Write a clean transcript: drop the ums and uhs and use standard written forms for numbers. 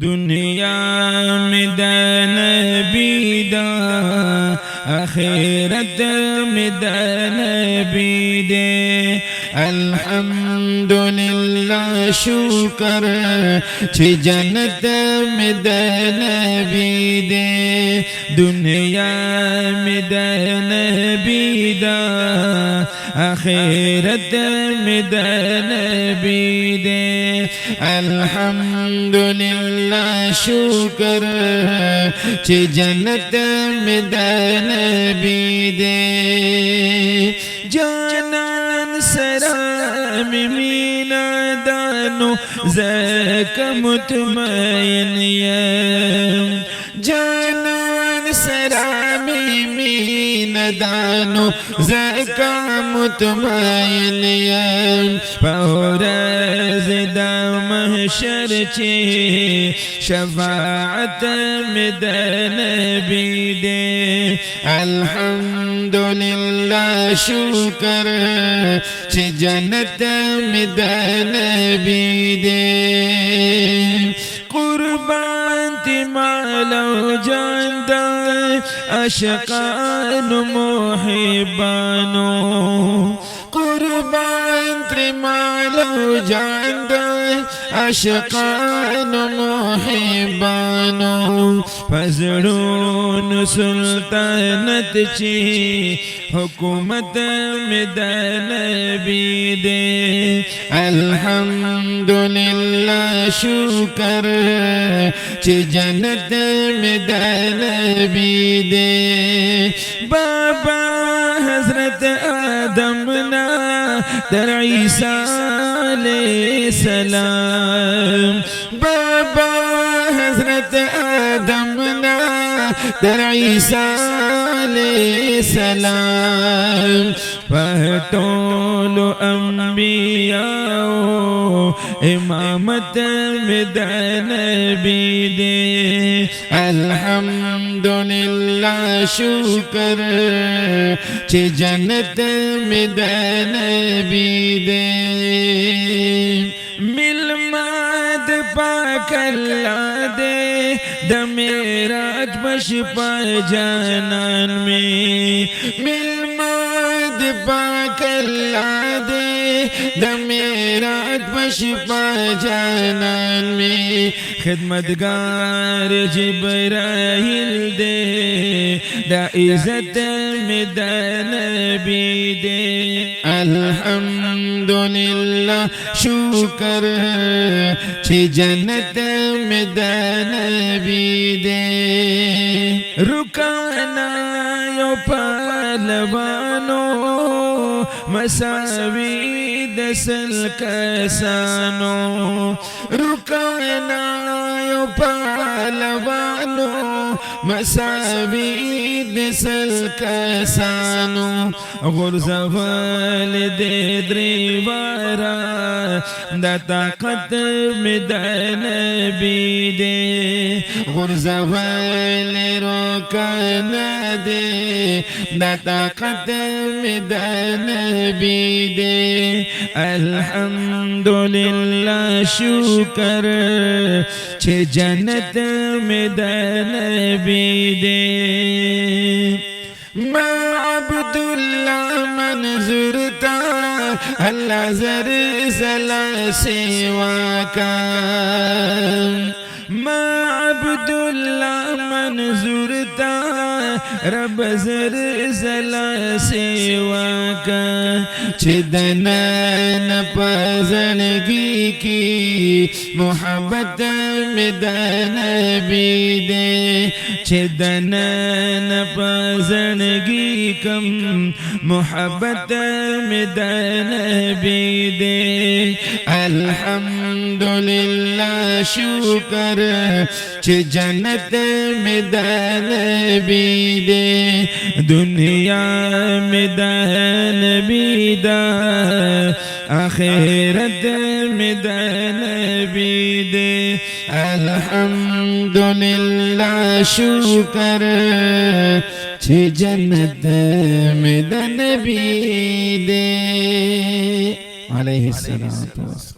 दुनिया में दन बीदा आखिरत में दन बीदे अल्हम्दुलिल्लाह शुक्र छि जन्नत में दन बीदे दुनिया में दन बीदा आखिरत में दन बीदे अल्हम्दुलिल्लाह शुक्र छि जन्नत में दन बीदे जानन सराम मीना दानो ज़क मुतमयन जानन सराम मीना दानो ज़क मुतमयन पौरज़ महशर चे शफाअत में दन बीदे अल्हम्दुलिल्लाह शुक्र छि जन्नत में दन बीदे कुर्बान ती मालो जानदा अशकान मुहिबानो कुर्बान ती मालो जानदा अशकान मुहिबानो फजड़ून सुल्तानत ची हुकूमत में दन बीदे अल्हम्दुलिल्लाह शुक्र छि जन्नत में दन बीदे बाबा हजरत आदम ना दर ईसा अलैहिस्सलाम बाबा हजरत आदम ना दर ईसा अलैहिस्सलाम पहटोलो अंबियाओ इमामत में दन बीदे अल्हम्दुलिल्लाह शुक्र छि जन्नत में दन बीदे मिलमाद पाकल्ला दे दमेराज बशपा जानन में मिलमाद पाकल्ला दे दमेराज बशपा जानन में खिदमतगार जिब्राइल दे दा इज़्ज़त में दन बीदे अल्हम्दुलिल्लाह शुक्र छि जन्नत में दन बीदे रुकाना यो पहलवानो मसावी दसल कसानो रुकाना यो पहलवानो मसावी दसल कसानो गुरज़वाल दे द्रीवारा दा ताकत में दन बीदे गुरज़वाल रोकन दे दा ताकत में दन बीदे अल्हम्दुलिल्लाह शुक्र छि जन्नत में दन बीदे मैं अब्दुल्लाह मंजूरता अल्लाह जर सला सेवा का मैं अब्दुल्लाह मंजूरता रब जर सला सेवा का छिदन पजनगी की मोहब्बत में दन बीदे छिदन पजनगी कम मोहब्बत में दन बीदे अल्हम्दुलिल्लाह शुक्र छि जन्नत में दन बीदे दुनिया में दन बीदा आखिरत में दन बीदे अल्हम्दुलिल्लाह शुक्र छि जन्नत में दन बीदे अलैहिस्सलातु वस्सलाम।